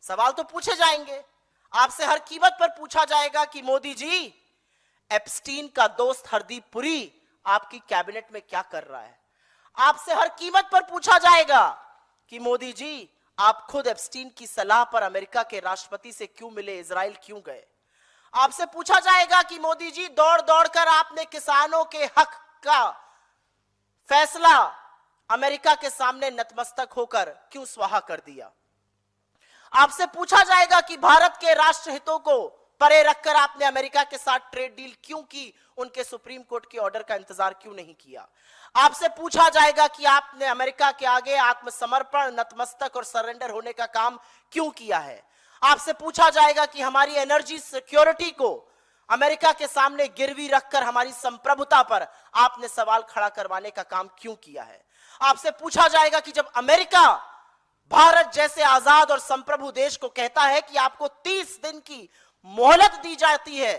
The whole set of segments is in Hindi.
सवाल तो पूछे जाएंगे, आपसे हर कीमत पर पूछा जाएगा कि मोदी जी, एप्स्टीन का दोस्त हरदीप पुरी आपकी कैबिनेट में क्या कर रहा है। आपसे हर कीमत पर पूछा जाएगा कि मोदी जी, आप खुद एप्स्टीन की सलाह पर अमेरिका के राष्ट्रपति से क्यों मिले, इजराइल क्यों गए। आपसे पूछा जाएगा कि मोदी जी, दौड़ दौड़कर आपने किसानों के हक का फैसला अमेरिका के सामने नतमस्तक होकर क्यों स्वाहा कर दिया। आपसे पूछा जाएगा कि भारत के राष्ट्र हितों को परे रखकर आपने अमेरिका के साथ ट्रेड डील क्यों की, उनके सुप्रीम कोर्ट के ऑर्डर का इंतजार क्यों नहीं किया। आपसे पूछा जाएगा कि आपने अमेरिका के आगे आत्मसमर्पण, नतमस्तक और सरेंडर होने का काम क्यों किया है। आपसे पूछा जाएगा कि हमारी एनर्जी सिक्योरिटी को अमेरिका के सामने गिरवी रखकर हमारी संप्रभुता पर आपने सवाल खड़ा करवाने का काम क्यों किया है। आपसे पूछा जाएगा कि जब अमेरिका भारत जैसे आजाद और संप्रभु देश को कहता है कि आपको 30 दिन की मोहलत दी जाती है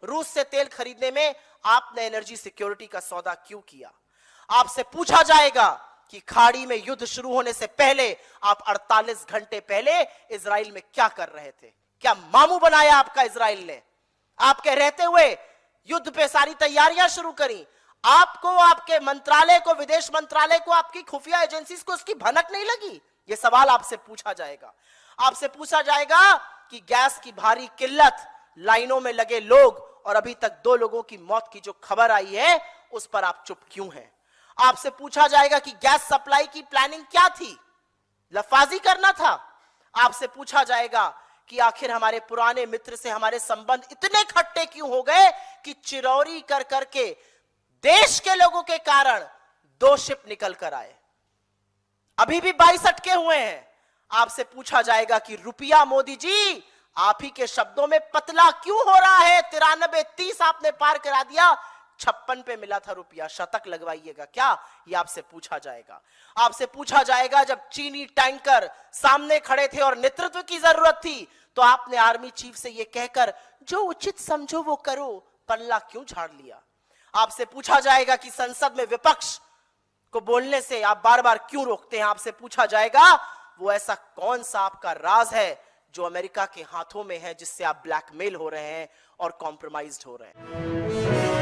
रूस से तेल खरीदने में, आपने एनर्जी सिक्योरिटी का सौदा क्यों किया। आपसे पूछा जाएगा कि खाड़ी में युद्ध शुरू होने से पहले आप 48 घंटे पहले इजराइल में क्या कर रहे थे। क्या मामू बनाया आपका इजराइल ने, आपके रहते हुए युद्ध पे सारी तैयारियां शुरू करी। आपको, आपके मंत्रालय को, विदेश मंत्रालय को, आपकी खुफिया एजेंसीज को इसकी भनक नहीं लगी। यह सवाल आपसे पूछा जाएगा। आपसे पूछा जाएगा कि गैस की भारी किल्लत, लाइनों में लगे लोग और अभी तक 2 लोगों की मौत की जो खबर आई है उस पर आप चुप क्यों हैं। आपसे पूछा जाएगा कि गैस सप्लाई की प्लानिंग क्या थी, लफाजी करना था। आपसे पूछा जाएगा कि आखिर हमारे पुराने मित्र से हमारे संबंध इतने खट्टे क्यों हो गए कि चिरौरी कर करके देश के लोगों के कारण 2 शिप निकल कर आए, अभी भी 22 अटके हुए हैं। आपसे पूछा जाएगा कि रुपया मोदी जी, आप ही के शब्दों में पतला क्यों हो रहा है। 93, 30 आपने पार करा दिया, 56 पे मिला था रुपया, शतक लगवाइएगा क्या, ये आपसे पूछा जाएगा। आपसे पूछा जाएगा जब चीनी टैंकर सामने खड़े थे और नेतृत्व की जरूरत थी तो आपने आर्मी चीफ से ये कहकर जो उचित समझो वो करो, पल्ला क्यों झाड़ लिया। आपसे पूछा जाएगा कि संसद में विपक्ष को बोलने से आप बार बार क्यों रोकते हैं। आपसे पूछा जाएगा वो ऐसा कौन सा आपका राज है जो अमेरिका के हाथों में है, जिससे आप ब्लैकमेल हो रहे हैं और कॉम्प्रोमाइज्ड हो रहे हैं।